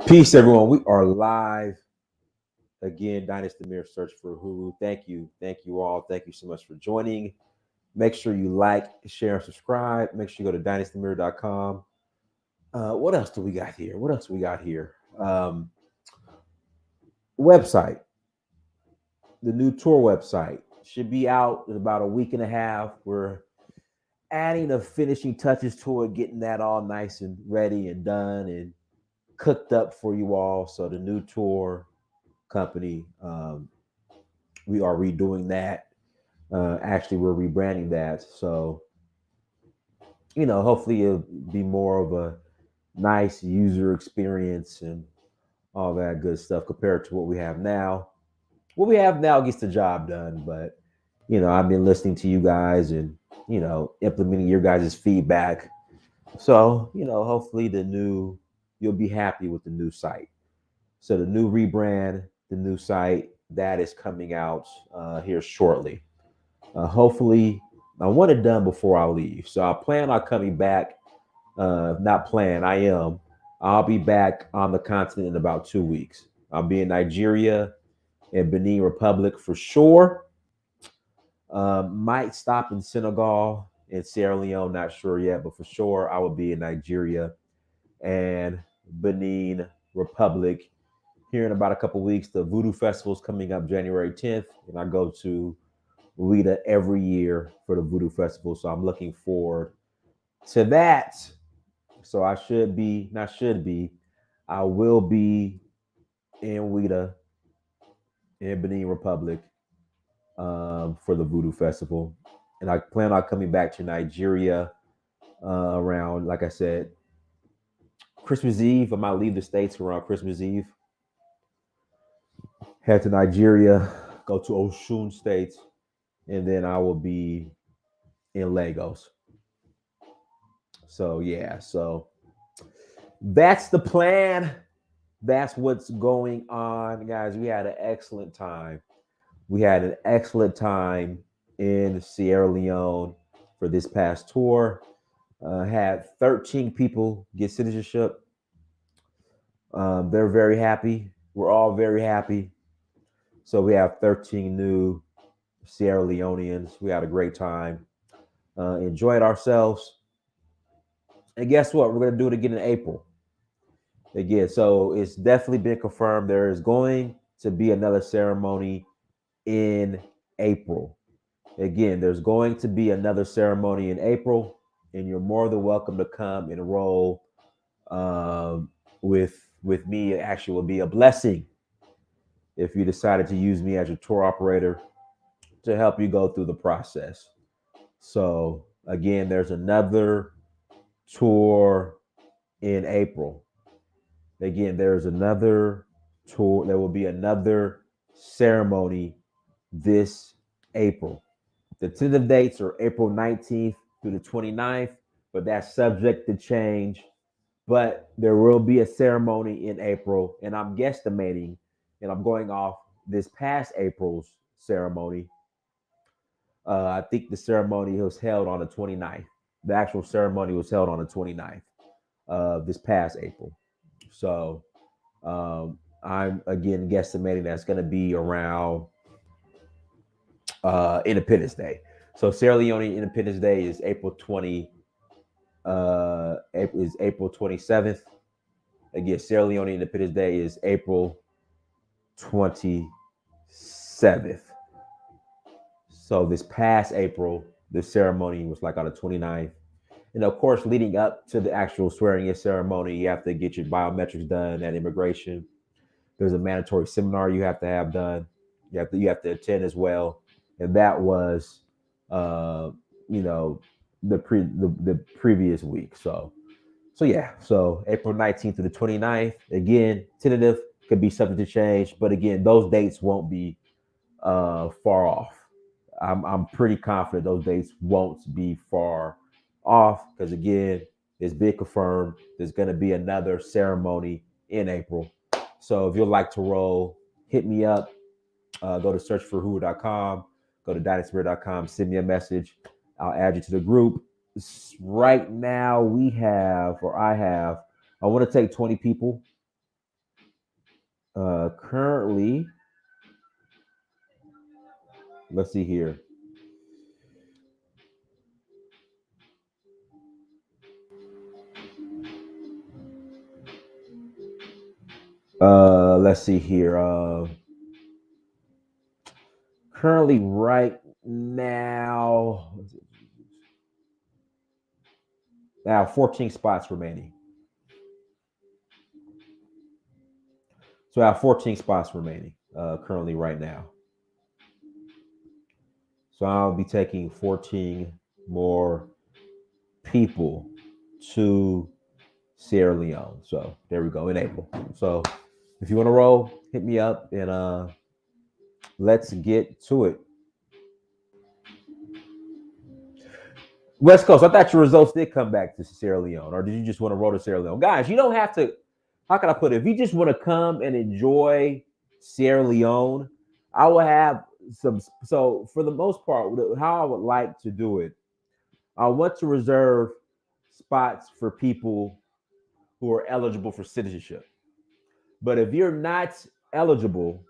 Peace, everyone. We are live again. Dynasty Mirror Search for Who. Thank you. Thank you all. Thank you so much for joining. Make sure you like, share, and subscribe. Make sure you go to dynastymirror.com. What else do we got here? What else we got here? Website. The new tour website should be out in about a week and a half. We're adding the finishing touches to it, getting that all nice and ready and done and cooked up for you all. So the new tour company, we are redoing that. Actually, we're rebranding that. So, hopefully it'll be more of a nice user experience and all that good stuff compared to what we have now. What we have now gets the job done, but I've been listening to you guys and implementing your guys' feedback. So, hopefully you'll be happy with the new site. So the new rebrand, the new site that is coming out here shortly. Hopefully, I want it done before I leave. So I plan on coming back. Not plan, I am. I'll be back on the continent in about 2 weeks. I'll be in Nigeria and Benin Republic for sure. Might stop in Senegal and Sierra Leone, not sure yet, but for sure I will be in Nigeria and Benin Republic here in about a couple weeks. The Voodoo Festival is coming up January 10th, and I go to Rita every year for the Voodoo Festival. So I'm looking forward to that. So I will be in Wida in Benin Republic for the Voodoo Festival. And I plan on coming back to Nigeria around, like I said, Christmas Eve. I might leave the States around Christmas Eve. Head to Nigeria, go to Osun State, and then I will be in Lagos. So yeah, so that's the plan. That's what's going on, guys. We had an excellent time. We had an excellent time in Sierra Leone for this past tour. Had 13 people get citizenship. They're very happy. We're all very happy. So we have 13 new Sierra Leoneans. We had a great time. Enjoyed ourselves. And guess what? We're going to do it again in April. Again, so it's definitely been confirmed. There is going to be another ceremony in April. Again, there's going to be another ceremony in April, and you're more than welcome to come and enroll with me. It actually will be a blessing if you decided to use me as your tour operator to help you go through the process. So again, there's another tour in April. Again, there's another tour. There will be another ceremony this April. The tentative dates are April 19th through the 29th, but that's subject to change. But there will be a ceremony in April, and I'm guesstimating, and I'm going off this past April's ceremony. I think the ceremony was held on the 29th. The actual ceremony was held on the 29th of this past April. So I'm again guesstimating that's going to be around Independence Day. So Sierra Leone Independence Day is April 27th. Again, Sierra Leone Independence Day is April 27th. So this past April, the ceremony was like on the 29th. And of course, leading up to the actual swearing in ceremony, you have to get your biometrics done at immigration. There's a mandatory seminar you have to have done. You have to attend as well. And that was, uh, you know, the previous week. So yeah. So April 19th to the 29th. Again, tentative, could be subject to change, but again, those dates won't be far off. I'm pretty confident those dates won't be far off because again, it's been confirmed. There's going to be another ceremony in April. So if you'd like to roll, hit me up. Go to searchforwho.com, go to dynastymirror.com, send me a message. I'll add you to the group. Right now, I have I want to take 20 people. Currently, let's see here. Let's see here. Currently, right now, I have 14 spots remaining. So I have 14 spots remaining currently right now. So I'll be taking 14 more people to Sierra Leone. So there we go in April. So if you want to roll, hit me up and let's get to it. West Coast, I thought your results did come back to Sierra Leone, or did you just want to roll to Sierra Leone? Guys, you don't have to. How can I put it? If you just want to come and enjoy Sierra Leone, I will have some. So for the most part, how I would like to do it, I want to reserve spots for people who are eligible for citizenship. But if you're not eligible,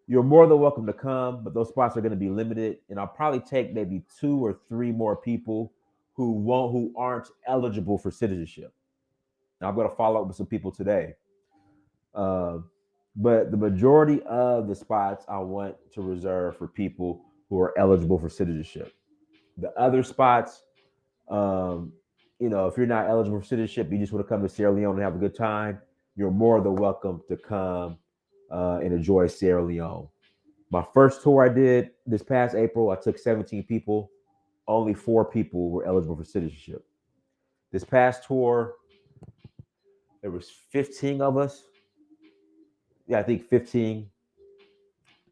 you're more than welcome to come, but those spots are going to be limited. And I'll probably take maybe 2 or 3 more people who aren't eligible for citizenship. Now I'm going to follow up with some people today. Uh, but the majority of the spots I want to reserve for people who are eligible for citizenship. The other spots, um, if you're not eligible for citizenship, you just want to come to Sierra Leone and have a good time, you're more than welcome to come and enjoy Sierra Leone. My first tour I did this past April, I took 17 people. Only 4 people were eligible for citizenship. This past tour, there was 15 of us. Yeah, I think 15.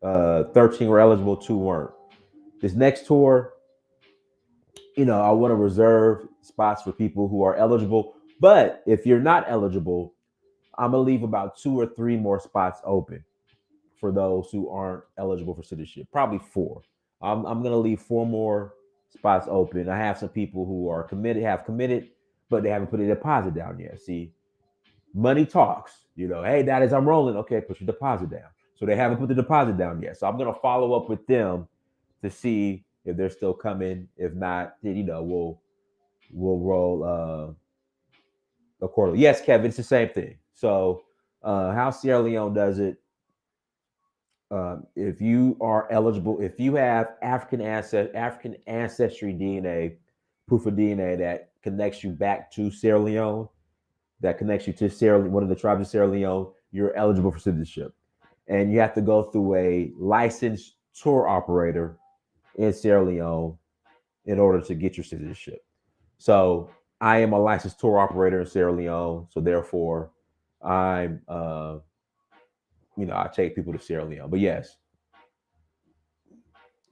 13 were eligible, 2 weren't. This next tour, I want to reserve spots for people who are eligible. But if you're not eligible, I'm gonna leave about 2 or 3 more spots open for those who aren't eligible for citizenship. Probably 4. I'm gonna leave 4 more spots open. I have some people who are committed, but they haven't put a deposit down yet. See, money talks. Hey, that is I'm rolling. Okay, put your deposit down. So they haven't put the deposit down yet. So I'm gonna follow up with them to see if they're still coming. If not, then we'll roll accordingly. Yes, Kevin, it's the same thing. So how Sierra Leone does it, if you are eligible, if you have African ancestry DNA, proof of DNA that connects you back to Sierra Leone, that connects you to one of the tribes of Sierra Leone, you're eligible for citizenship. And you have to go through a licensed tour operator in Sierra Leone in order to get your citizenship. So I am a licensed tour operator in Sierra Leone, so therefore I'm I take people to Sierra Leone. But yes,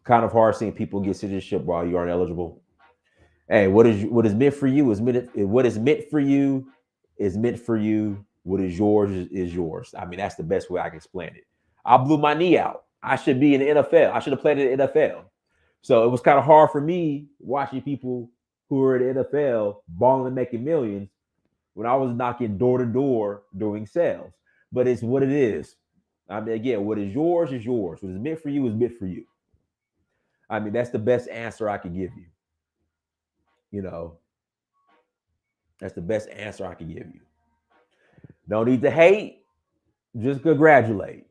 kind of hard seeing people get citizenship while you aren't eligible. Hey, what is meant for you what is meant for you is meant for you. What is yours is yours. I mean, that's the best way I can explain it. I blew my knee out. I should be in the NFL. I should have played in the NFL. So it was kind of hard for me watching people who were in the NFL balling and making millions when I was knocking door to door doing sales. But it's what it is. I mean, again, what is yours is yours. What is meant for you is meant for you. I mean, that's the best answer I could give you. You know, that's the best answer I can give you. No need to hate, just congratulate.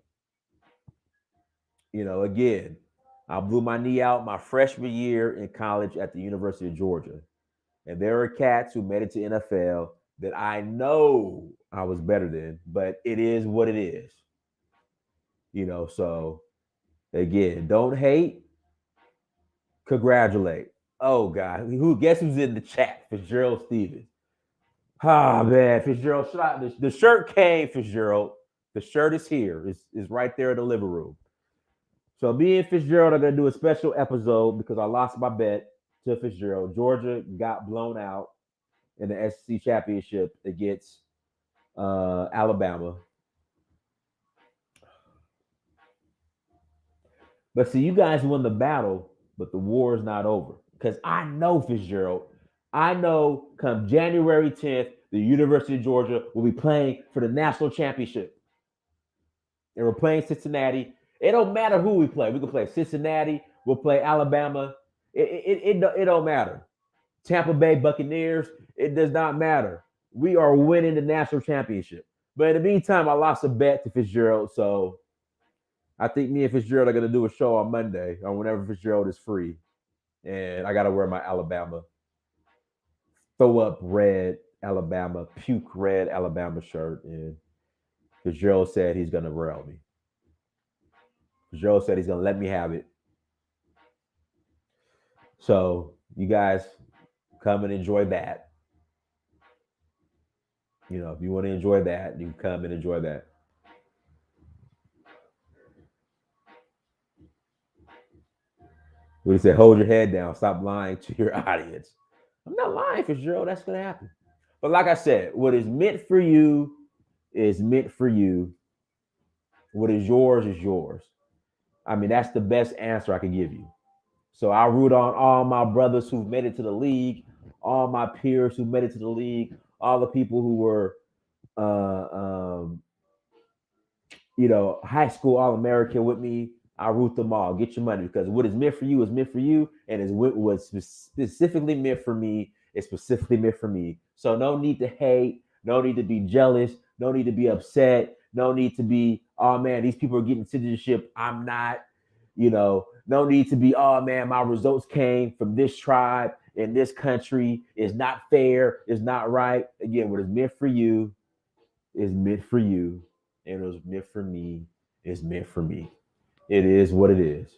Again, I blew my knee out my freshman year in college at the University of Georgia. And there are cats who made it to NFL that I know I was better than, but it is what it is. So again, don't hate, congratulate. Oh God, guess who's in the chat? Fitzgerald Stevens. Ah man, Fitzgerald, the shirt came, Fitzgerald. The shirt is here. It's right there in the living room. So me and Fitzgerald are gonna do a special episode because I lost my bet to Fitzgerald. Georgia got blown out in the SEC championship against Alabama. But see, you guys won the battle, but the war is not over. Because I know Fitzgerald. I know come January 10th, the University of Georgia will be playing for the national championship. And we're playing Cincinnati. It don't matter who we play. We can play Cincinnati. We'll play Alabama. It don't matter. Tampa Bay Buccaneers. It does not matter. We are winning the national championship. But in the meantime, I lost a bet to Fitzgerald. So I think me and Fitzgerald are going to do a show on Monday or whenever Fitzgerald is free. And I got to wear my Alabama, throw up red Alabama, puke red Alabama shirt. And Fitzgerald said he's going to rail me. Fitzgerald said he's going to let me have it. So you guys come and enjoy that. You know, if you want to enjoy that, you can come and enjoy that. We say, hold your head down. Stop lying to your audience. I'm not lying, Fitzgerald. That's going to happen. But like I said, what is meant for you is meant for you. What is yours is yours. I mean, that's the best answer I can give you. So I root on all my brothers who've made it to the league, all my peers who made it to the league, all the people who were, uh, um, high school All American with me. I root them all. Get your money because what is meant for you is meant for you, and is what was specifically meant for me is specifically meant for me. So no need to hate, no need to be jealous, no need to be upset, no need to be, oh man, these people are getting citizenship. I'm not. No need to be, oh man, my results came from this tribe in this country. It's not fair. It's not right. Again, what is meant for you is meant for you, and it was meant for me is meant for me. It is what it is.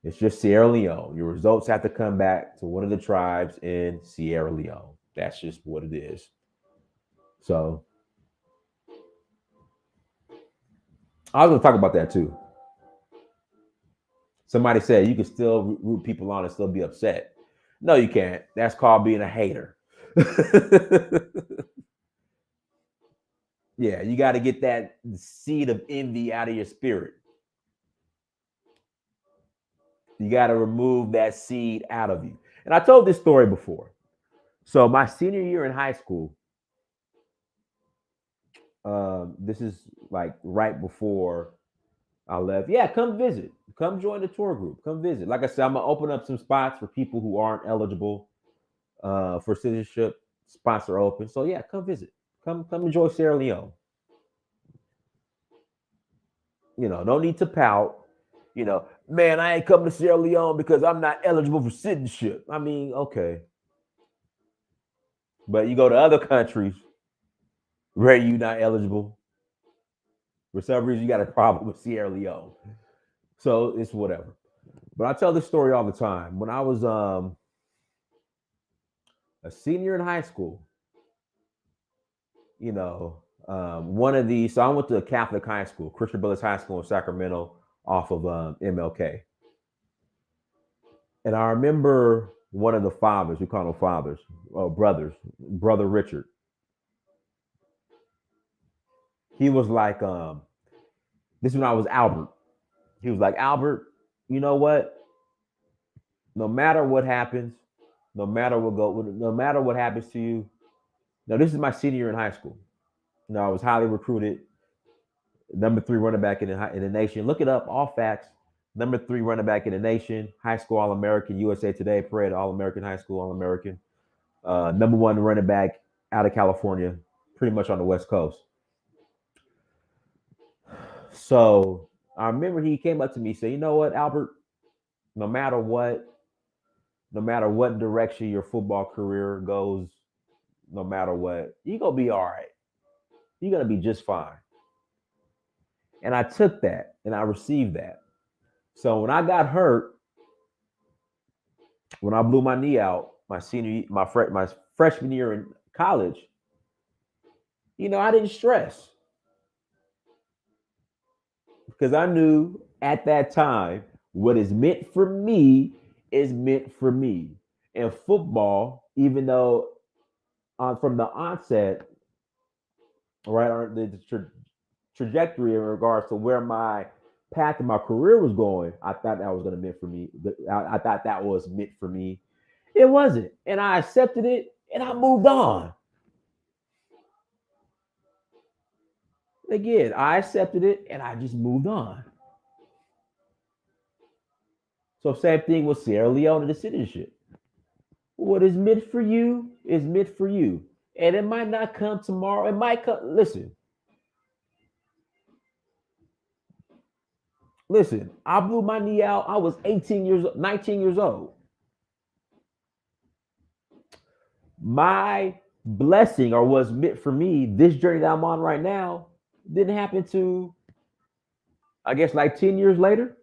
It's just Sierra Leone. Your results have to come back to one of the tribes in Sierra Leone. That's just what it is. So I was going to talk about that too. Somebody said you can still root people on and still be upset. No, you can't. That's called being a hater. Yeah, you got to get that seed of envy out of your spirit. You got to remove that seed out of you. And I told this story before. So my senior year in high school, this is like right before I left. Yeah, come visit. Come join the tour group. Come visit. Like I said, I'm gonna open up some spots for people who aren't eligible for citizenship. Spots are open. So yeah, come visit. Come enjoy Sierra Leone. No need to pout. Man, I ain't coming to Sierra Leone because I'm not eligible for citizenship. I mean, okay. But you go to other countries where you're not eligible. For some reason, you got a problem with Sierra Leone. So it's whatever. But I tell this story all the time. When I was a senior in high school, one of these, so I went to a Catholic high school, Christian Brothers High School in Sacramento off of MLK. And I remember one of the fathers, we call them fathers, brothers, Brother Richard. He was like, this is when I was Albert. He was like, Albert, you know what? No matter what happens, no matter what happens to you. Now, this is my senior year in high school. I was highly recruited, number 3 running back in the nation. Look it up, all facts. Number 3 running back in the nation, high school All American, USA Today parade, All American, high school All American. Number 1 running back out of California, pretty much on the West Coast. So I remember he came up to me and said, you know what, Albert, no matter what direction your football career goes, no matter what, you're going to be all right. You're going to be just fine. And I took that and I received that. So when I got hurt, when I blew my knee out, my freshman year in college, I didn't stress because I knew at that time what is meant for me is meant for me. And football, even though from the onset, right, the trajectory in regards to where my path in my career was going, I thought that was going to meant for me. I thought that was meant for me, It wasn't. And I accepted it and I moved on. Again, I accepted it and I just moved on. So same thing with Sierra Leone, the citizenship. What is meant for you is meant for you. And it might not come tomorrow. It might come. Listen, I blew my knee out. I was 19 years old. My blessing or was meant for me, this journey that I'm on right now, didn't happen to, I guess, like 10 years later.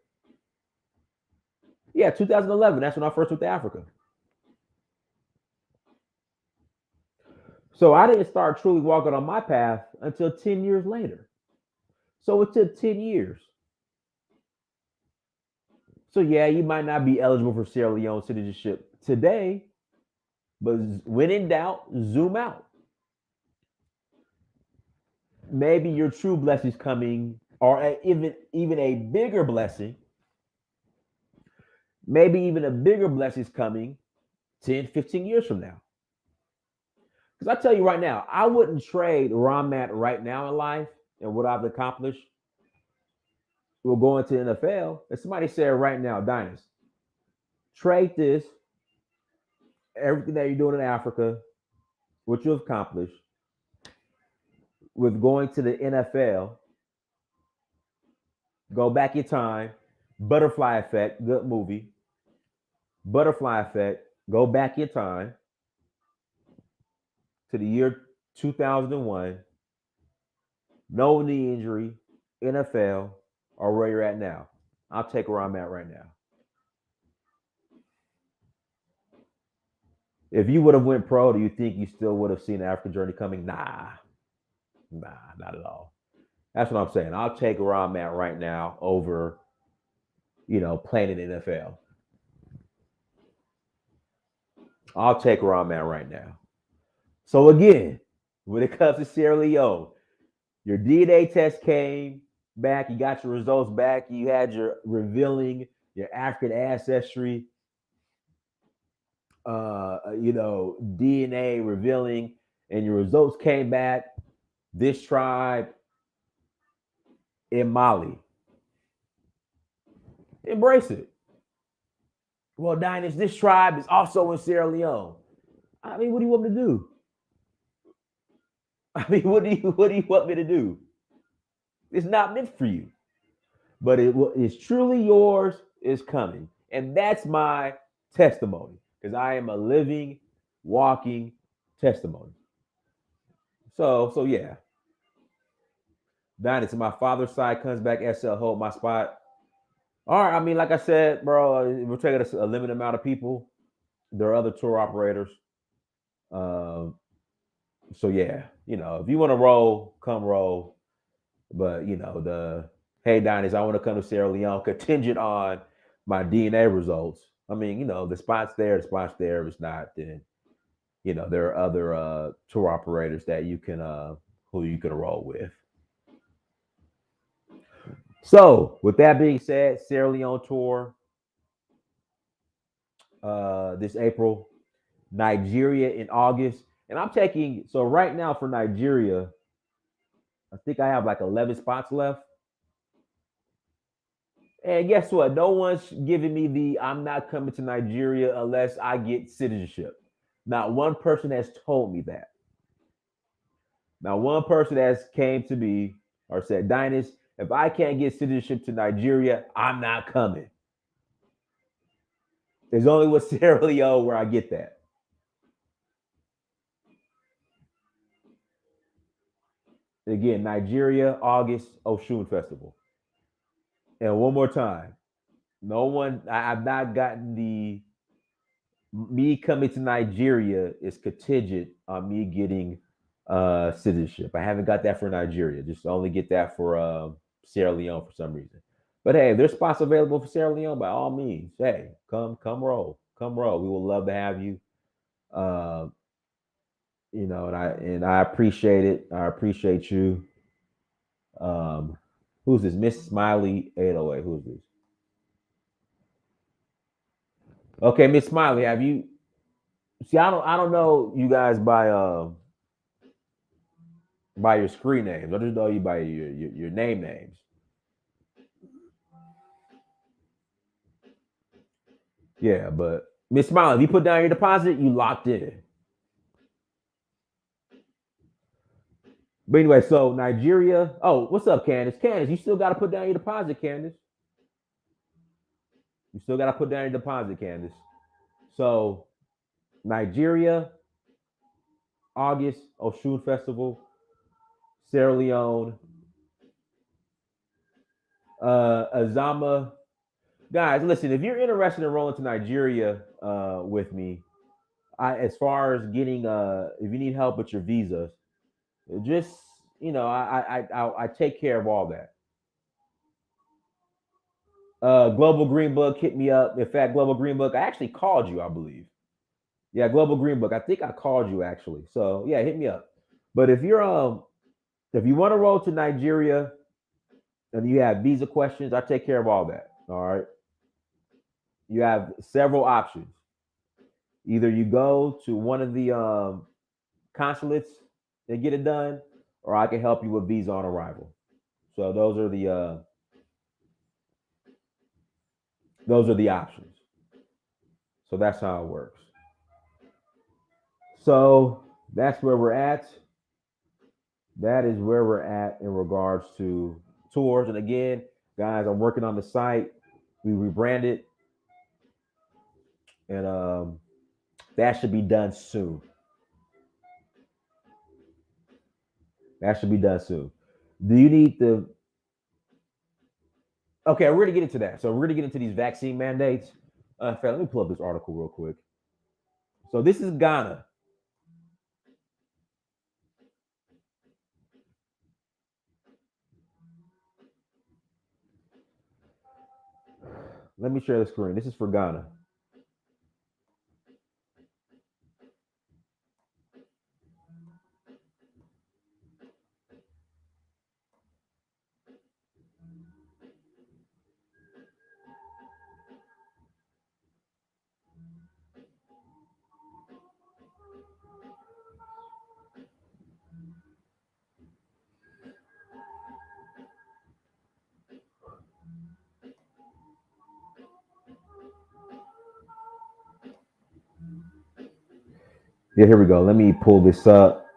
Yeah, 2011. That's when I first went to Africa. So I didn't start truly walking on my path until 10 years later. So it took 10 years. So yeah, you might not be eligible for Sierra Leone citizenship today, but when in doubt, zoom out. Maybe your true blessing's coming, or even a bigger blessing. Maybe even a bigger blessing's coming 10, 15 years from now. Because I tell you right now, I wouldn't trade where I'm at right now in life and what I've accomplished. We'll go into the NFL. If somebody said right now, Dynast, trade this, everything that you're doing in Africa, what you've accomplished, with going to the NFL, go back in time, Butterfly Effect, good movie. Butterfly Effect, go back in time to the year 2001, no knee injury, NFL, or where you're at now. I'll take where I'm at right now. If you would have went pro, do you think you still would have seen the African journey coming? Nah, not at all. That's what I'm saying. I'll take where I'm at right now over, playing in the NFL. I'll take where I'm at right now. So again, when it comes to Sierra Leone, your DNA test came back, you got your results back, you had your revealing your African ancestry, DNA revealing, and your results came back. This tribe in Mali, embrace it. Well, Dynast, this tribe is also in Sierra Leone. I mean, what do you want me to do? I mean, what do you want me to do? It's not meant for you, but it is truly yours. Is coming, and that's my testimony because I am a living, walking testimony. So yeah, Dynasty. My father's side comes back. SL hold my spot. All right. I mean, like I said, bro, we're taking a limited amount of people. There are other tour operators. Um, so yeah, if you want to roll, come roll. But the hey Diners, I want to come to Sierra Leone contingent on my DNA results. I mean, the spot's there, the spot's there. If it's not, then there are other tour operators that you can who you can roll with. So with that being said, Sierra Leone tour this April, Nigeria in August. And I'm taking so right now for Nigeria, I think I have like 11 spots left. And guess what? No one's giving me the I'm not coming to Nigeria unless I get citizenship. Not one person has told me that. Not one person has came to me or said, Dynast, if I can't get citizenship to Nigeria, I'm not coming. There's only with Sierra Leone where I get that. Again, Nigeria, August, Oshun Festival. And one more time, no one, I've not gotten me coming to Nigeria is contingent on me getting citizenship. I haven't got that for Nigeria. Just only get that for Sierra Leone for some reason. But hey, if there's spots available for Sierra Leone, by all means, hey, come roll. We will love to have you. Uh, and I appreciate it. I appreciate you. Um, who's this? Miss Smiley 808. Who's this? Okay, Miss Smiley, have you? See, I don't know you guys by your screen names. I just know you by your name names. Yeah, but Miss Smiley, if you put down your deposit, you locked in. But anyway, so Nigeria. Oh, what's up, Candace? Candace, you still got to put down your deposit, Candace. You still got to put down your deposit, Candace. So Nigeria, August, Oshun Festival, Sierra Leone, Azama. Guys, listen, if you're interested in rolling to Nigeria with me, as far as getting if you need help with your visas, just I take care of all that. Global Green Book hit me up. In fact, Global Green Book, I actually called you, I believe. Yeah, Global Green Book. I think I called you actually. So yeah, hit me up. But if you want to roll to Nigeria and you have visa questions, I take care of all that. All right. You have several options. Either you go to one of the consulates and get it done, or I can help you with visa on arrival. So those are the options. So that's how it works. So that's where we're at. That is where we're at in regards to tours. And again, guys, I'm working on the site. We rebranded, and that should be done soon. That should be done soon. Do you need the? Okay, we're gonna get into that. So we're gonna get into these vaccine mandates. Let me pull up this article real quick. So this is Ghana. Let me share the screen. This is for Ghana. Yeah, here we go. Let me pull this up.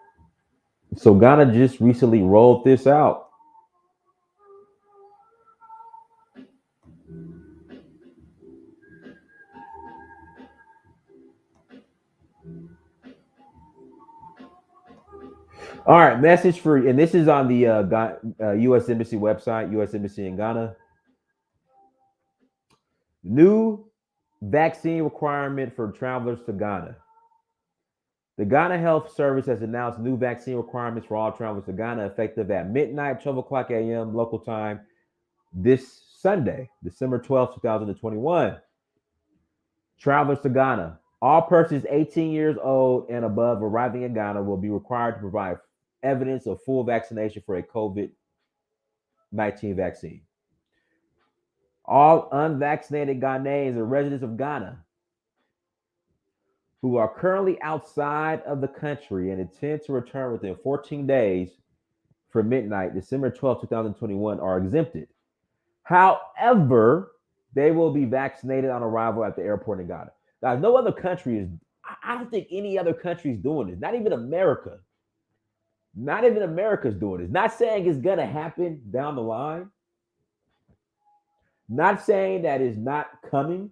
So Ghana just recently rolled this out. All right, message for, and this is on the U.S. Embassy website, U.S. Embassy in Ghana. New vaccine requirement for travelers to Ghana. The Ghana Health Service has announced new vaccine requirements for all travelers to Ghana effective at midnight, 12 o'clock a.m. local time this Sunday, December 12th, 2021. Travelers to Ghana. All persons 18 years old and above arriving in Ghana will be required to provide evidence of full vaccination for a COVID-19 vaccine. All unvaccinated Ghanaians and residents of Ghana who are currently outside of the country and intend to return within 14 days from midnight, December 12th, 2021, are exempted. However, they will be vaccinated on arrival at the airport in Ghana. Guys, no other country is, I don't think any other country is doing this. Not even America. Not even America's doing this. Not saying it's going to happen down the line. Not saying that it's not coming.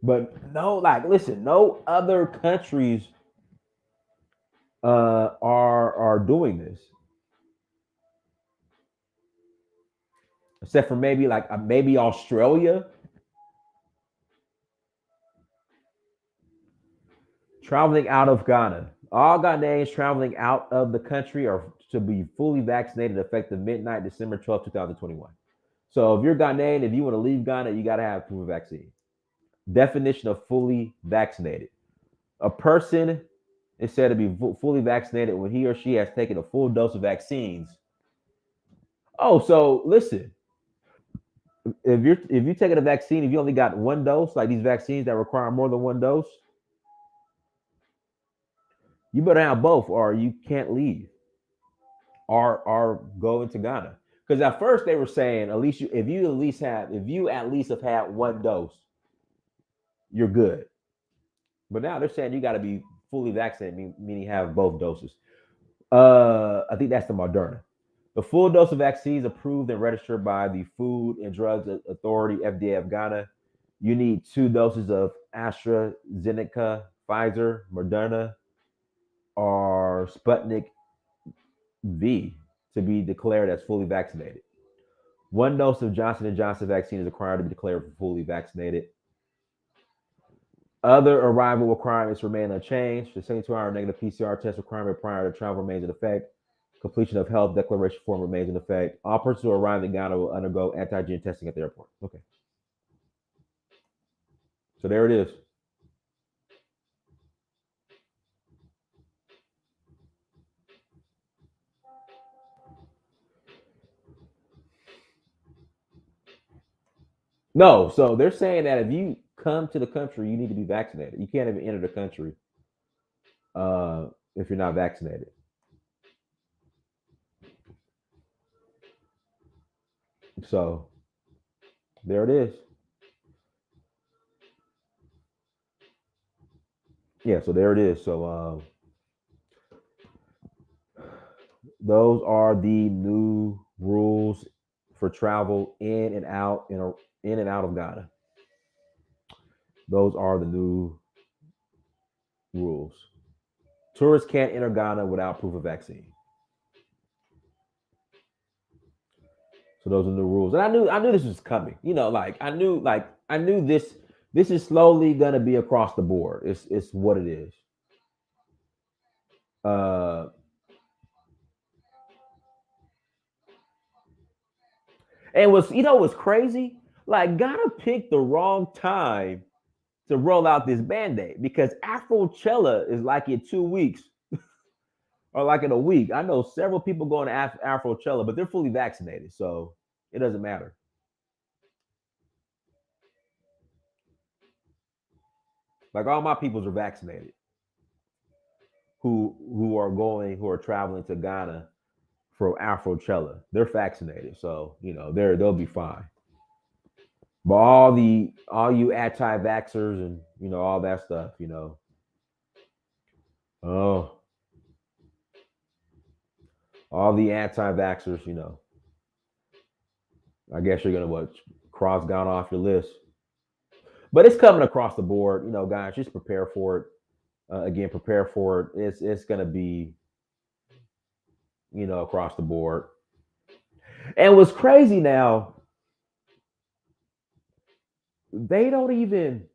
But no, like, listen, no other countries are doing this, except for maybe maybe Australia. Traveling out of Ghana, all Ghanaians traveling out of the country are to be fully vaccinated effective midnight, December 12th, 2021. So if you're Ghanaian, if you want to leave Ghana, you got to have proof of vaccine. Definition of fully vaccinated: a person is said to be fully vaccinated when he or she has taken a full dose of vaccines. Oh, so listen. If you taking a vaccine, if you only got one dose, like these vaccines that require more than one dose, you better have both, or you can't leave, or go into Ghana. Because at first they were saying at least if you at least have had one dose, you're good. But now they're saying you got to be fully vaccinated, meaning have both doses. I think that's the Moderna. The full dose of vaccines approved and registered by the Food and Drugs Authority (FDA) of Ghana. You need two doses of AstraZeneca, Pfizer, Moderna, or Sputnik V to be declared as fully vaccinated. One dose of Johnson and Johnson vaccine is required to be declared fully vaccinated. Other arrival requirements remain unchanged. The 72-hour negative PCR test requirement prior to travel remains in effect. Completion of health declaration form remains in effect. All persons who arrive in Ghana will undergo antigen testing at the airport. Okay. So there it is. No, so they're saying that if you come to the country, you need to be vaccinated. You can't even enter the country uh, if you're not vaccinated. So there it is. Yeah, so there it is. So those are the new rules for travel in and out of Ghana. Those are the new rules. Tourists can't enter Ghana without proof of vaccine. So those are the rules. And I knew this was coming. I knew this is slowly gonna be across the board. It's what it is. Uh and what's crazy? Like Ghana picked the wrong time to roll out this band-aid because Afrochella is like in 2 weeks or like in a week. I know several people going to Afrochella, but they're fully vaccinated, so it doesn't matter. Like all my peoples are vaccinated who are traveling to Ghana for Afrochella. They're vaccinated, so they'll be fine. But all you anti-vaxxers and all that stuff, oh, all the anti-vaxxers, I guess you're gonna cross Ghana off your list. But it's coming across the board, guys. Just prepare for it. Again, prepare for it. It's gonna be across the board. And what's crazy now, they don't even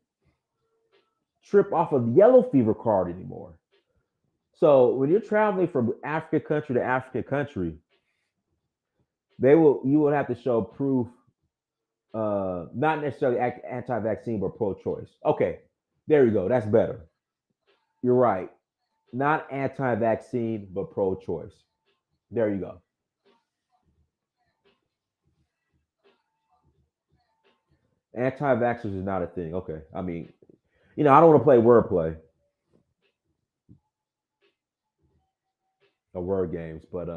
trip off of the yellow fever card anymore. So when you're traveling from African country to African country, you will have to show proof, not necessarily anti-vaccine, but pro-choice. Okay, there you go. That's better. You're right. Not anti-vaccine, but pro-choice. There you go. Anti-vaxxers is not a thing. Okay, I mean, I don't want to play wordplay or word games, but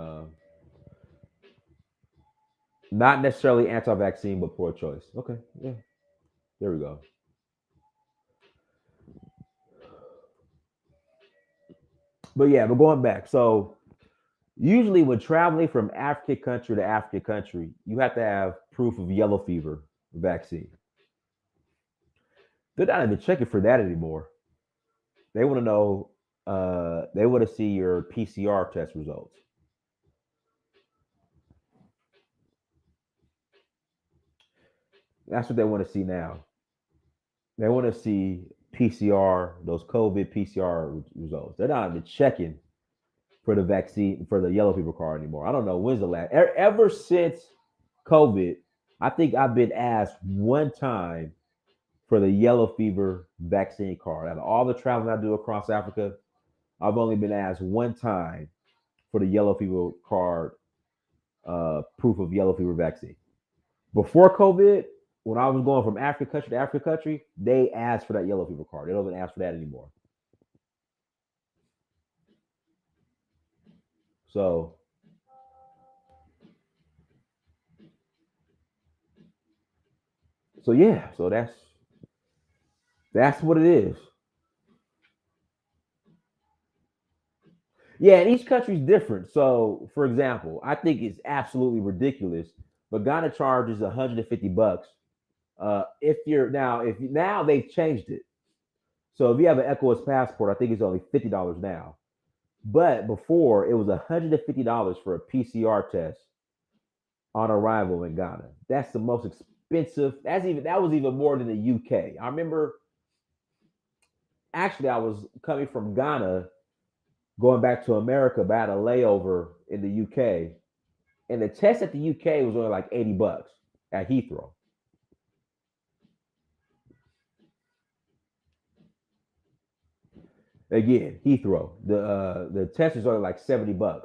not necessarily anti-vaccine, but pro-choice. Okay, yeah, there we go. But yeah, but going back, so usually when traveling from African country to African country, you have to have proof of yellow fever vaccine. They're not even checking for that anymore. They want to know. They want to see your PCR test results. That's what they want to see now. They want to see PCR, those COVID PCR results. They're not even checking for the vaccine for the yellow fever card anymore. I don't know when's the last. Ever since COVID, I think I've been asked one time for the yellow fever vaccine card. Out of all the traveling I do across Africa, I've only been asked one time for the yellow fever card, proof of yellow fever vaccine. Before COVID, when I was going from African country to African country, they asked for that yellow fever card. They don't even ask for that anymore. So, so yeah, so that's what it is. Yeah, and each country's different. So, for example, I think it's absolutely ridiculous, but Ghana charges $150. If you're now, if now they've changed it. So if you have an ECOWAS passport, I think it's only $50 now. But before it was $150 for a PCR test on arrival in Ghana. That's the most expensive. That was even more than the UK. I remember actually I was coming from Ghana going back to America, but I had a layover in the UK, and the test at the UK was only like $80 at Heathrow. Again, Heathrow. The test is only like $70.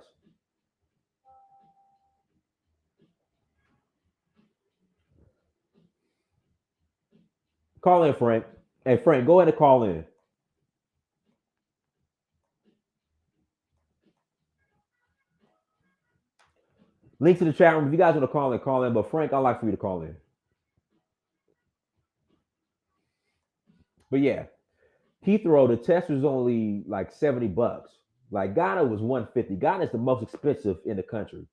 Call in, Frank. Hey, Frank, go ahead and call in. Link to the chat room. If you guys want to call in, call in. But Frank, I'd like for you to call in. But yeah, Heathrow, the test was only like $70. Like Ghana was 150. Ghana is the most expensive in the country.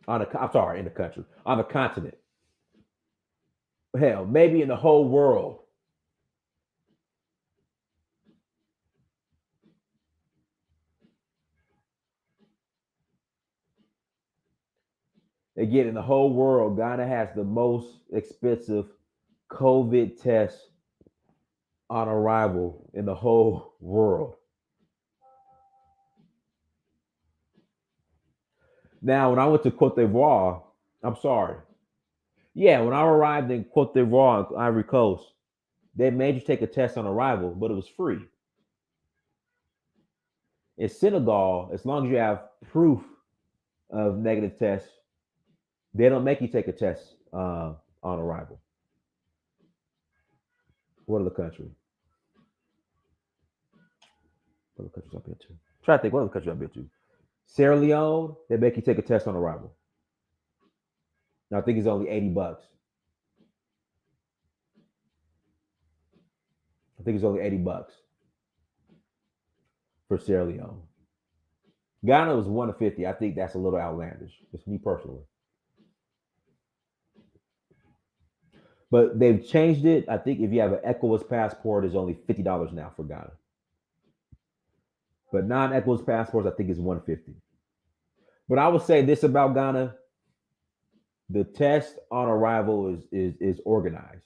I'm sorry, in the country. On the continent. Hell, maybe in the whole world. Again, in the whole world, Ghana has the most expensive COVID test on arrival in the whole world. Now, when I went to Cote d'Ivoire, I'm sorry. Yeah, when I arrived in Cote d'Ivoire, Ivory Coast, they made you take a test on arrival, but it was free. In Senegal, as long as you have proof of negative tests, they don't make you take a test on arrival. What other country? What other countries I've been to? Try to think. What other country I've been to? Sierra Leone, they make you take a test on arrival. Now I think it's only $80. I think it's only $80 for Sierra Leone. Ghana was 150. I think that's a little outlandish. Just me personally. But they've changed it. I think if you have an ECOWAS passport, it's only $50 now for Ghana. But non-ECOWAS passports, I think is 150. But I would say this about Ghana: the test on arrival is organized.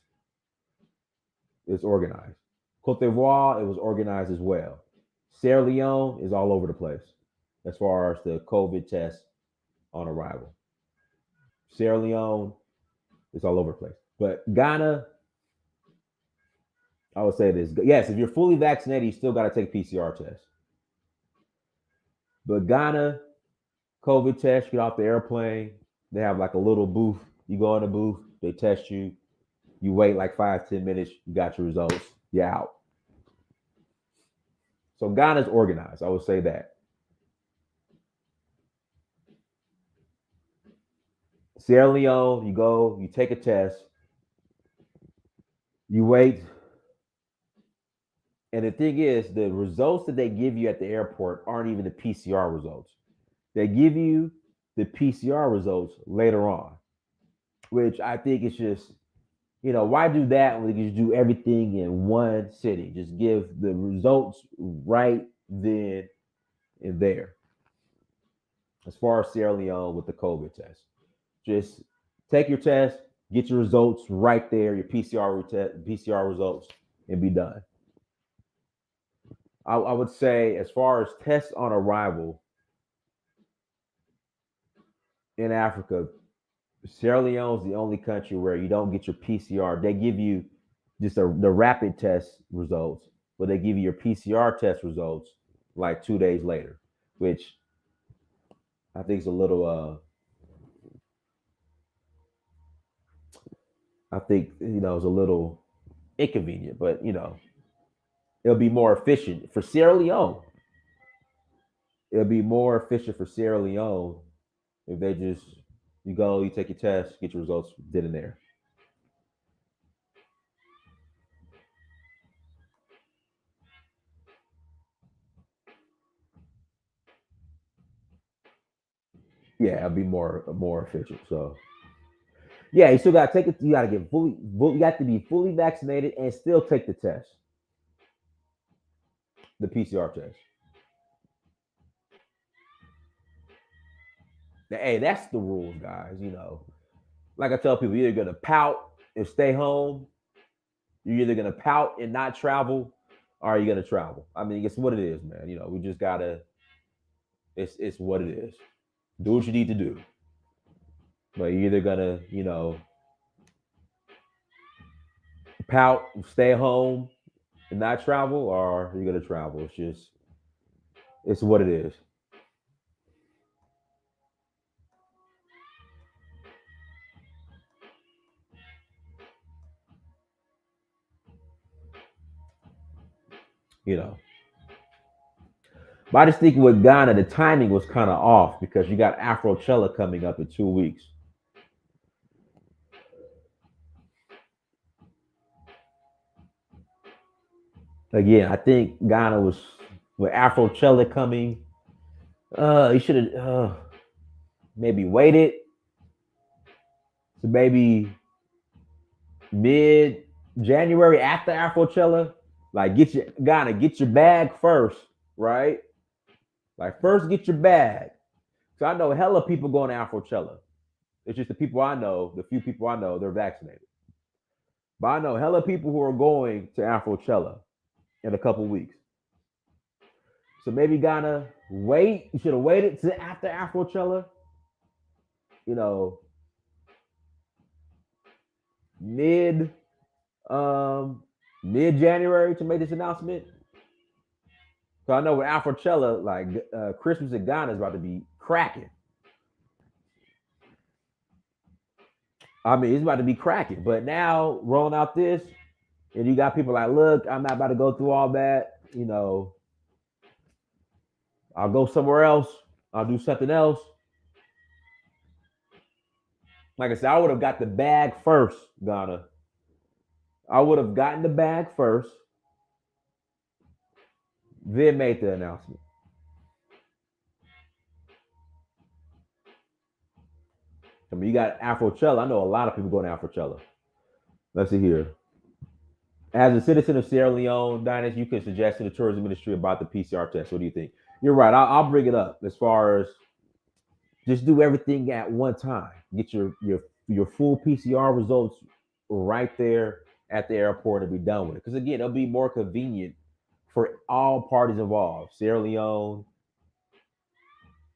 It's organized. Cote d'Ivoire, it was organized as well. Sierra Leone is all over the place as far as the COVID test on arrival. Sierra Leone is all over the place. But Ghana, I would say this. Yes, if you're fully vaccinated, you still got to take a PCR test. But Ghana, COVID test, you get off the airplane. They have like a little booth. You go in the booth, they test you. You wait like 5, 10 minutes, you got your results, you're out. So Ghana's organized. I would say that. Sierra Leone, you go, you take a test, you wait. And the thing is, the results that they give you at the airport aren't even the PCR results. They give you the PCR results later on, which I think is just, why do that when you just do everything in one city? Just give the results right then and there. As far as Sierra Leone with the COVID test, just take your test, get your results right there, your PCR results, and be done. I would say, as far as tests on arrival in Africa, Sierra Leone is the only country where you don't get your PCR. They give you just the rapid test results, but they give you your PCR test results like 2 days later, which I think it's a little. I think it's a little inconvenient, but it'll be more efficient for Sierra Leone. It'll be more efficient for Sierra Leone if they just you go, you take your test, get your results then and there. Yeah, it'll be more efficient. So yeah, you still gotta take it. You gotta get you got to be fully vaccinated and still take the test, the PCR test. Now, hey, that's the rules, guys. Like I tell people, you're either gonna pout and stay home, you're either gonna pout and not travel, or you're gonna travel. I mean, it's what it is, man. We just gotta. It's what it is. Do what you need to do, but you're either gonna pout, stay home, and not travel, or you're gonna travel. It's what it is. You know. But I just think with Ghana, the timing was kind of off because you got Afrochella coming up in 2 weeks. Again, I think Ghana was with Afrochella coming. He should have maybe waited to maybe mid January after Afrochella. Like get your bag first, right? Like first get your bag. So I know hella people going to Afrochella. It's just the people I know, the few people I know, they're vaccinated. But I know hella people who are going to Afrochella in a couple weeks. So maybe Ghana wait. You should have waited to after Afrochella. You know, mid um mid January to make this announcement. So I know with Afrochella, like Christmas in Ghana is about to be cracking. I mean, it's about to be cracking. But now rolling out this, and you got people like, look, I'm not about to go through all that. I'll go somewhere else. I'll do something else. Like I said, I would have got the bag first, Ghana. I would have gotten the bag first, then made the announcement. I mean, you got Afrochella. I know a lot of people going to Afrochella. Let's see here. As a citizen of Sierra Leone, Dynas, you can suggest to the tourism industry about the PCR test. What do you think? You're right. I'll bring it up as far as just do everything at one time. Get your full PCR results right there at the airport and be done with it. Because again, it'll be more convenient for all parties involved. Sierra Leone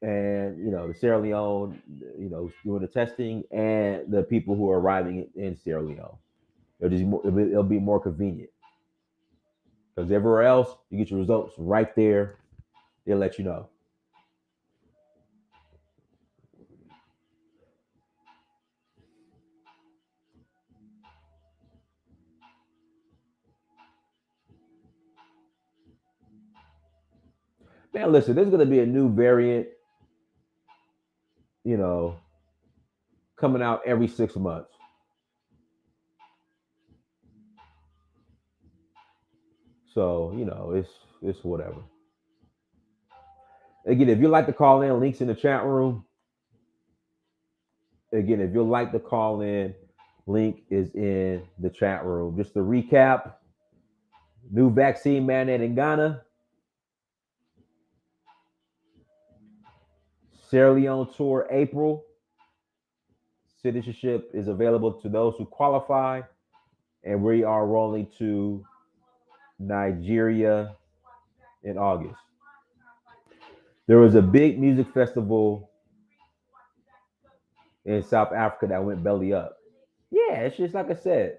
and the Sierra Leone, doing the testing and the people who are arriving in Sierra Leone. It'll be more convenient because everywhere else you get your results right there. They'll let you know. Man, listen, there's going to be a new variant, you know, coming out every 6 months. So it's whatever. Again, if you like to call in, links in the chat room. Again, if you'd like to call in, link is in the chat room. Just to recap, new vaccine mandate in Ghana. Sierra Leone tour April. Citizenship is available to those who qualify. And we are rolling to Nigeria in August. There was a big music festival in South Africa that went belly up. Yeah, it's just like I said.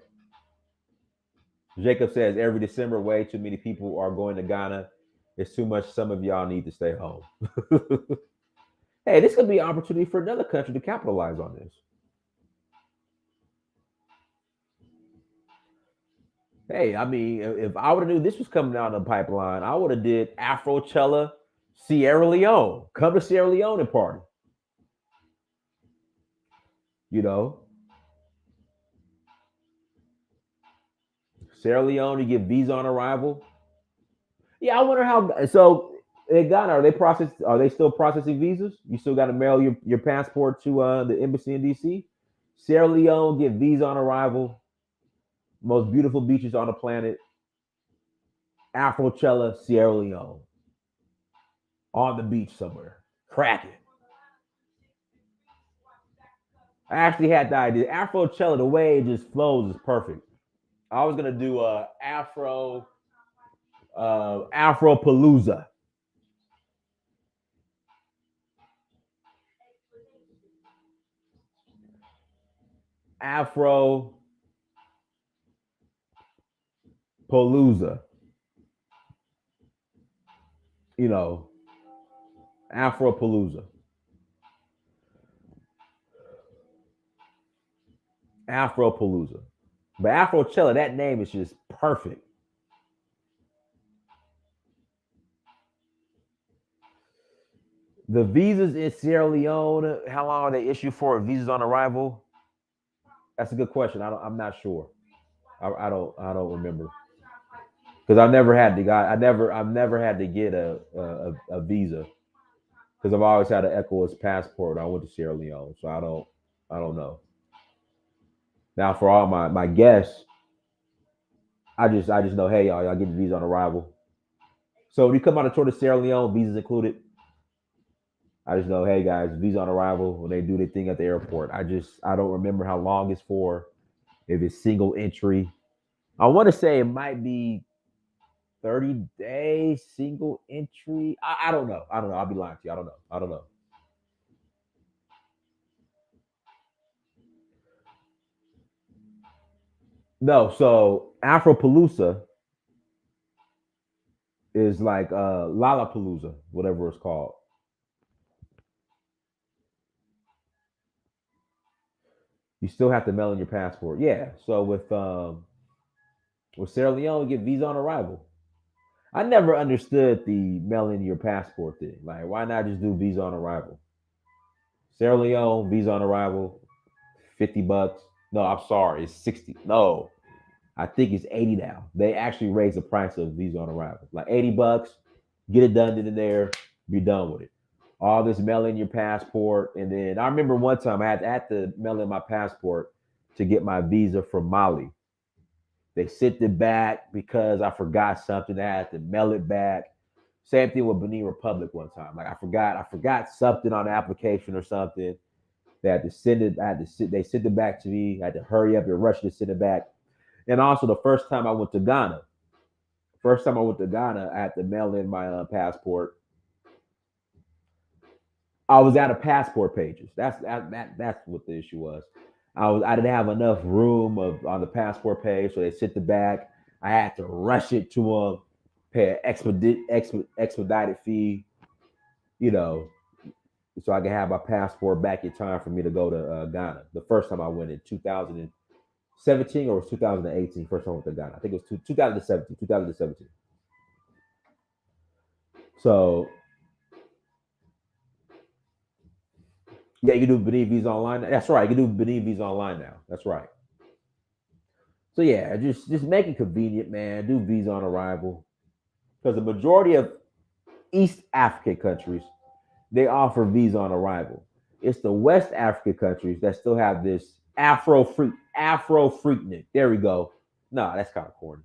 Jacob says every December, way too many people are going to Ghana. It's too much. Some of y'all need to stay home. Hey, this could be an opportunity for another country to capitalize on this. Hey, I mean, if I would have knew this was coming down the pipeline, I would have did Afrochella Sierra Leone. Come to Sierra Leone and party. You know, Sierra Leone, you get visa on arrival. Yeah, I wonder how. So in Ghana, Are they still processing visas? You still got to mail your passport to the embassy in DC. Sierra Leone, get visa on arrival. Most beautiful beaches on the planet. Afrochella Sierra Leone, on the beach somewhere. Crack it. I actually had the idea. Afrochella, the way it just flows is perfect. I was gonna do a Afro Palooza. Afro Palooza. You know, Afro Palooza. Afro Palooza. But Afrochella, that name is just perfect. The visas in Sierra Leone, how long are they issued for? Visas on arrival? That's a good question. I'm not sure. I don't remember because I've never had to get a visa because I've always had an ECOWAS passport. I went to Sierra Leone, so I don't know. Now for all my guests, I just know, hey y'all get the visa on arrival. So when you come on a tour to Sierra Leone, visas included. I just know, hey guys, visa on arrival when they do their thing at the airport. I don't remember how long it's for. If it's single entry, I want to say it might be 30 days single entry. I don't know. I don't know. I'll be lying to you. I don't know. I don't know. No, so Afropalooza is like Lollapalooza, whatever it's called. You still have to mail in your passport. Yeah. So with Sierra Leone, you get visa on arrival. I never understood the mail in your passport thing. Like, why not just do visa on arrival? Sierra Leone, visa on arrival, $50. No, I'm sorry, it's 60. No, I think it's 80 now. They actually raised the price of visa on arrival. Like $80, get it done in there, be done with it. All this mail in your passport. And then I remember one time I had to mail in my passport to get my visa from Mali. They sent it back because I forgot something. I had to mail it back. Same thing with Benin Republic one time. Like I forgot something on the application or something. They had to send it. They sent it back to me. I had to hurry up and rush to send it back. And also the first time I went to Ghana, I had to mail in my passport. I was out of passport pages. That's what the issue was. I didn't have enough room on the passport page, so they sent it back. I had to rush it to them, pay an expedited fee, you know, so I could have my passport back in time for me to go to Ghana. The first time I went in 2017 or was 2018. First time I went to Ghana. I think it was 2017. 2017. So yeah, you can do Benin Visa online. That's right. You can do Benin Visa online now. That's right. So yeah, just make it convenient, man. Do visa on arrival because the majority of East African countries they offer visa on arrival. It's the West African countries that still have this Afro freaknik. There we go. No, that's kind of corny.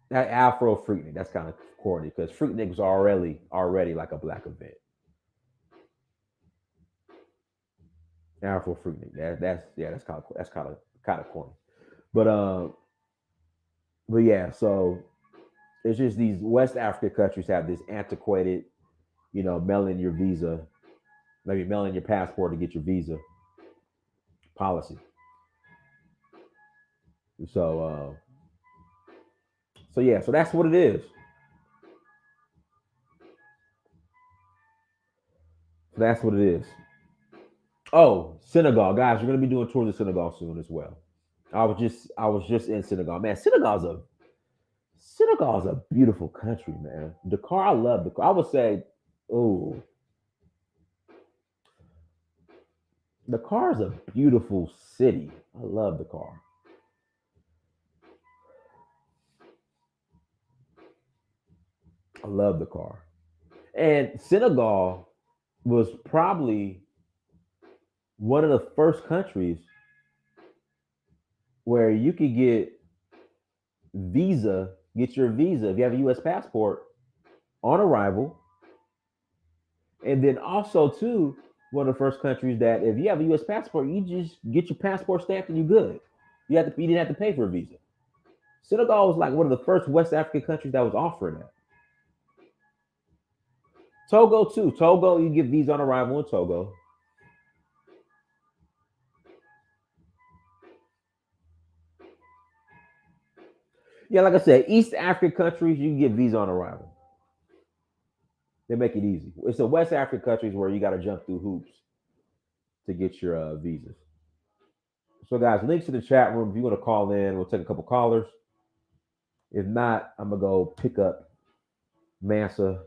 That Afro freaknik, that's kind of corny because freaknik was already like a black event. Afro freaknik. That's kind of corny. But yeah, so it's just these West African countries have this antiquated, mail in your visa, maybe mail in your passport to get your visa policy. So yeah, so that's what it is. That's what it is. Oh, Senegal, guys, we're gonna be doing tours of Senegal soon as well. I was just in Senegal, man. Senegal's a beautiful country, man. Dakar, I love Dakar. I would say, oh, Dakar is a beautiful city. I love Dakar. I love Dakar. And Senegal was probably one of the first countries where you could get your visa if you have a U.S. passport on arrival, and then also too one of the first countries that if you have a U.S. passport, you just get your passport stamped and you're good. You didn't have to pay for a visa. Senegal was like one of the first West African countries that was offering that. Togo too. Togo, you get visa on arrival in Togo. Yeah, like I said, East African countries you can get visa on arrival. They make it easy. It's the West African countries where you got to jump through hoops to get your visas. So, guys, links to the chat room. If you want to call in, we'll take a couple callers. If not, I'm gonna go pick up Mansa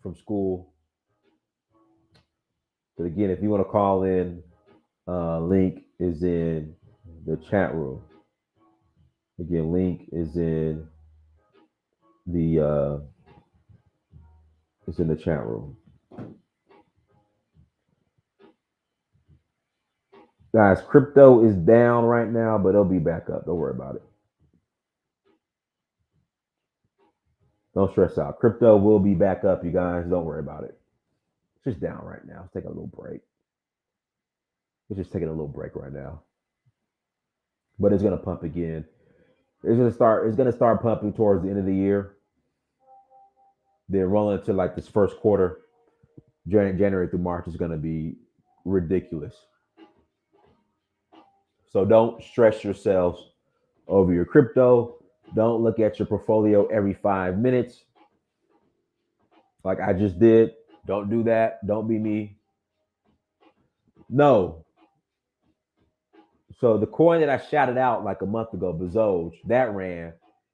from school. But again, if you want to call in, link is in the chat room. Again, link is in the it's in the chat room. Guys, crypto is down right now, but it'll be back up. Don't worry about it. Don't stress out. Crypto will be back up, you guys. Don't worry about it. It's just down right now. Let's take a little break. It's just taking a little break right now. But it's gonna pump again. It's gonna start pumping towards the end of the year. Then rolling into like this first quarter, January through March is gonna be ridiculous. So don't stress yourselves over your crypto. Don't look at your portfolio every 5 minutes, like I just did. Don't do that. Don't be me. No. So the coin that I shouted out like a month ago, Bezos, that ran.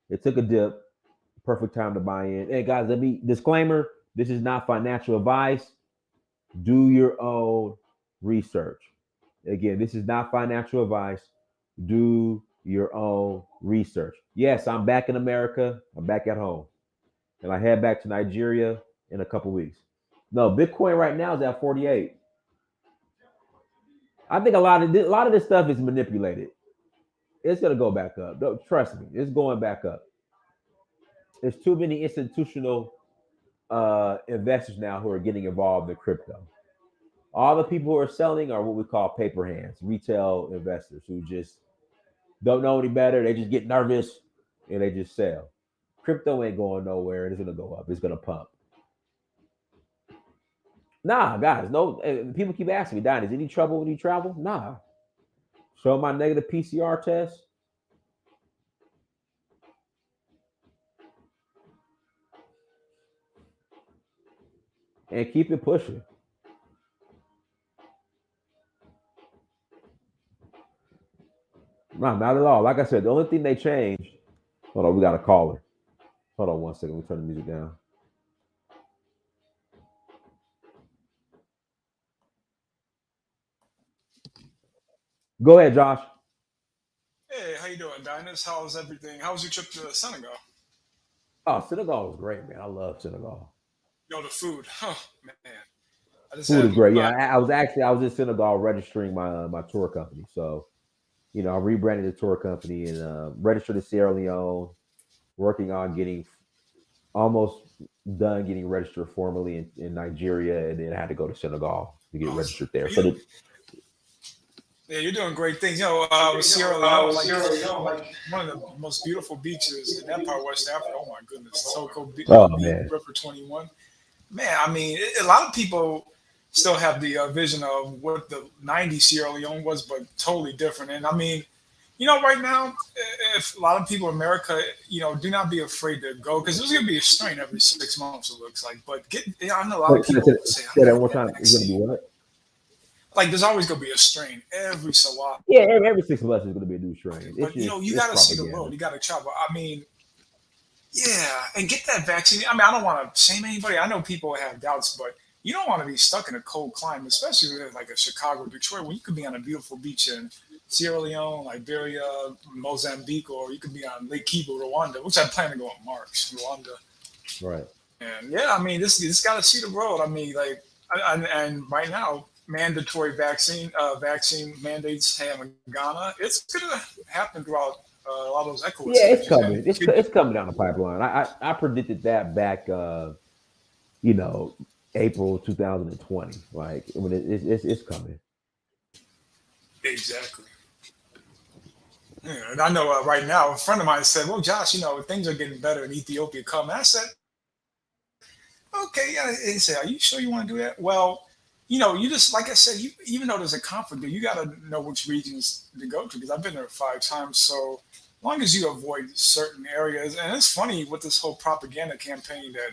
It took a dip. Perfect time to buy in. Hey guys, let me disclaimer: this is not financial advice. Do your own research. Again, this is not financial advice. Do your own research. Yes, I'm back in America. I'm back at home, and I head back to Nigeria in a couple weeks. No, Bitcoin right now is at 48. I think a lot of this stuff is manipulated. It's gonna go back up. Don't, trust me, it's going back up. There's too many institutional investors now who are getting involved in crypto. All the people who are selling are what we call paper hands, retail investors who just don't know any better. They just get nervous and they just sell. Crypto ain't going nowhere. It's gonna go up. It's gonna pump. Nah, guys, no. People keep asking me, Don, is any trouble when you travel? Nah. Show my negative PCR test and keep it pushing. Nah, not at all. Like I said, the only thing they changed. Hold on, we got a caller. Hold on one second. We turn the music down. Go ahead, Josh. Hey, how you doing, Dinus? How's everything? How was your trip to Senegal? Oh, Senegal was great, man. I love Senegal. Yo, the food. Oh man, I just Food had is great. my Yeah, I was in Senegal registering my tour company. So I rebranded the tour company and registered in Sierra Leone. Working on getting almost done getting registered formally in Nigeria, and then I had to go to Senegal to get awesome. registered there. You, yeah, you're doing great things. With Sierra Leone, like one of the most beautiful beaches in that part of West Africa. Oh my goodness, Oh Beach, man, River 21. Man, I mean, a lot of people still have the vision of what the '90s Sierra Leone was, but totally different. And I mean, Right now, if a lot of people in America, do not be afraid to go because there's going to be a strain every 6 months. It looks like, but I know a lot of people say, "I'm Say going that to one get that time. It's gonna be vaccine." what? Like, there's always going to be a strain every so often. Yeah, every 6 months is gonna be a new strain. It's But just you it's got to see the propaganda. world. You got to travel. I mean, yeah, and get that vaccine. I mean, I don't want to shame anybody. I know people have doubts, but you don't want to be stuck in a cold climate, especially with like a Chicago, Detroit, when you could be on a beautiful beach in Sierra Leone, Liberia, Mozambique, or you could be on Lake Kivu, Rwanda, which I plan to go in March, Rwanda. Right. And yeah, I mean, this got to see the world. I mean, like, and right now, mandatory vaccine mandates have in Ghana. It's gonna happen throughout a lot of those ECOWAS Yeah, it's countries, and coming. It's coming down the pipeline. I predicted that back. You know, April 2020. Like when it's coming. exactly. Yeah, and I know right now, a friend of mine said, "Well, Josh, things are getting better in Ethiopia. Come." And I said, "Okay." Yeah. And he said, "Are you sure you want to do that?" Well, you just like I said, even though there's a conflict there, you got to know which regions to go to because I've been there 5 times. So long as you avoid certain areas, and it's funny with this whole propaganda campaign that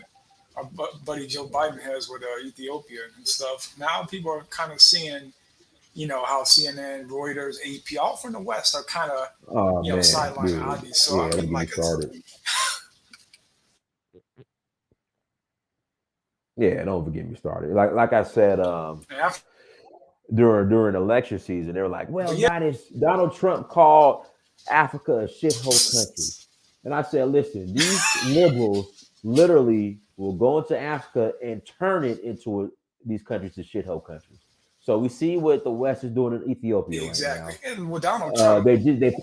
our buddy Joe Biden has with Ethiopia and stuff. Now people are kind of seeing how CNN, Reuters, AP, all from the West are kind of, Oh man, sideline dude. Adi. So Yeah, I don't mean, get me like, it's, started. Yeah, don't get me started. Like I said, after, during election season, they were like, but "Well, yeah, Donald Trump called Africa a shithole country," and I said, "Listen, these liberals literally will go into Africa and turn it into these countries to shithole countries." So we see what the West is doing in Ethiopia right exactly. now. And with Donald Trump, They did. They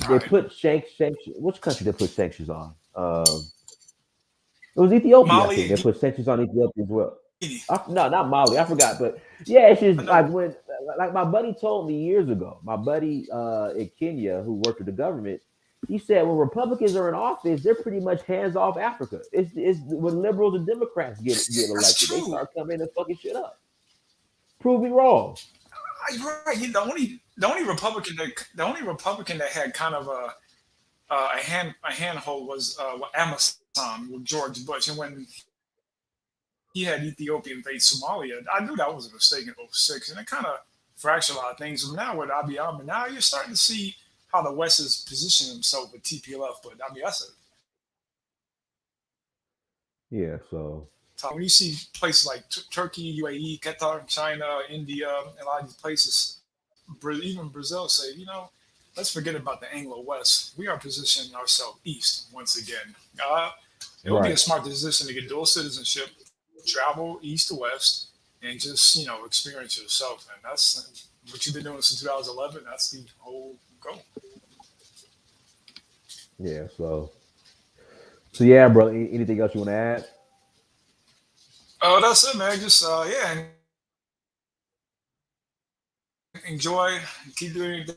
right, put sanctions. Which country they put sanctions on? It was Ethiopia, I Mali think. and They put sanctions on Ethiopia as well. Guinea. No, not Mali. I forgot, but yeah, it's I just know. like like my buddy told me years ago. My buddy in Kenya who worked with the government, he said when Republicans are in office, they're pretty much hands off Africa. It's when liberals and Democrats get That's elected, they true. start coming and fucking shit up. Prove me wrong. You're right. The only Republican that had kind of a handhold was Amazon with George Bush, and when he had Ethiopia invade Somalia, I knew that was a mistake in '06, and it kind of fractured a lot of things. But now with Abiy Ahmed, now you're starting to see how the West is positioning himself with TPLF. But I mean, that's a Yeah, so when you see places like Turkey, UAE, Qatar, China, India, and a lot of these places, even Brazil, say, let's forget about the Anglo West. We are positioning ourselves east once again. It would be a right. smart decision to get dual citizenship, travel east to west, and just experience yourself. And that's what you've been doing since 2011. That's the whole goal. Yeah, so yeah, bro. Anything else you want to add? Oh, that's it, man. Just yeah, enjoy, keep doing your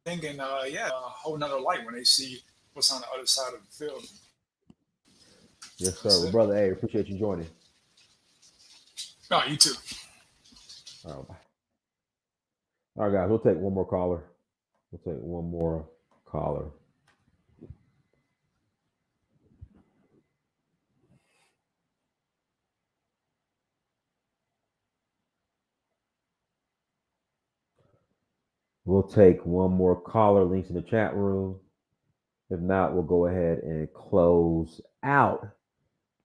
thing, and yeah, a whole nother light when they see what's on the other side of the field. Yes, That's sir. Well, it. brother, hey, appreciate you joining. Oh, you too. All right, all right, guys. We'll take one more caller. We'll take one more caller. We'll take one more caller. Links in the chat room. If not, we'll go ahead and close out.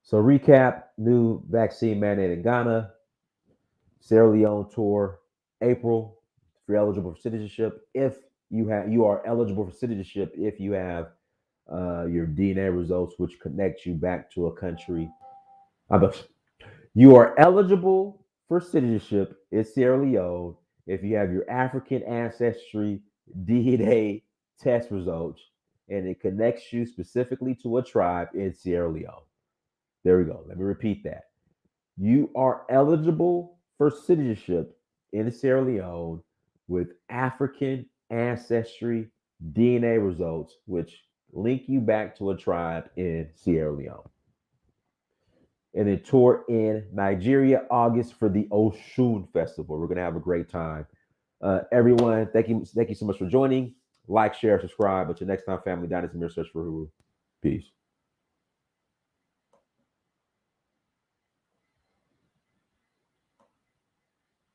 So recap: new vaccine mandate in Ghana, Sierra Leone tour, April. If you're eligible for citizenship, if you are eligible for citizenship if you have your DNA results, which connect you back to a country. Uh, You are eligible for citizenship in Sierra Leone if you have your African ancestry DNA test results and it connects you specifically to a tribe in Sierra Leone. There we go. Let me repeat that. You are eligible for citizenship in Sierra Leone with African ancestry DNA results, which link you back to a tribe in Sierra Leone. And then tour in Nigeria, August for the Oshun Festival. We're gonna have a great time. Everyone, thank you so much for joining. Like, share, subscribe. Until next time, family, dynasty, mirror search for Huru. Peace.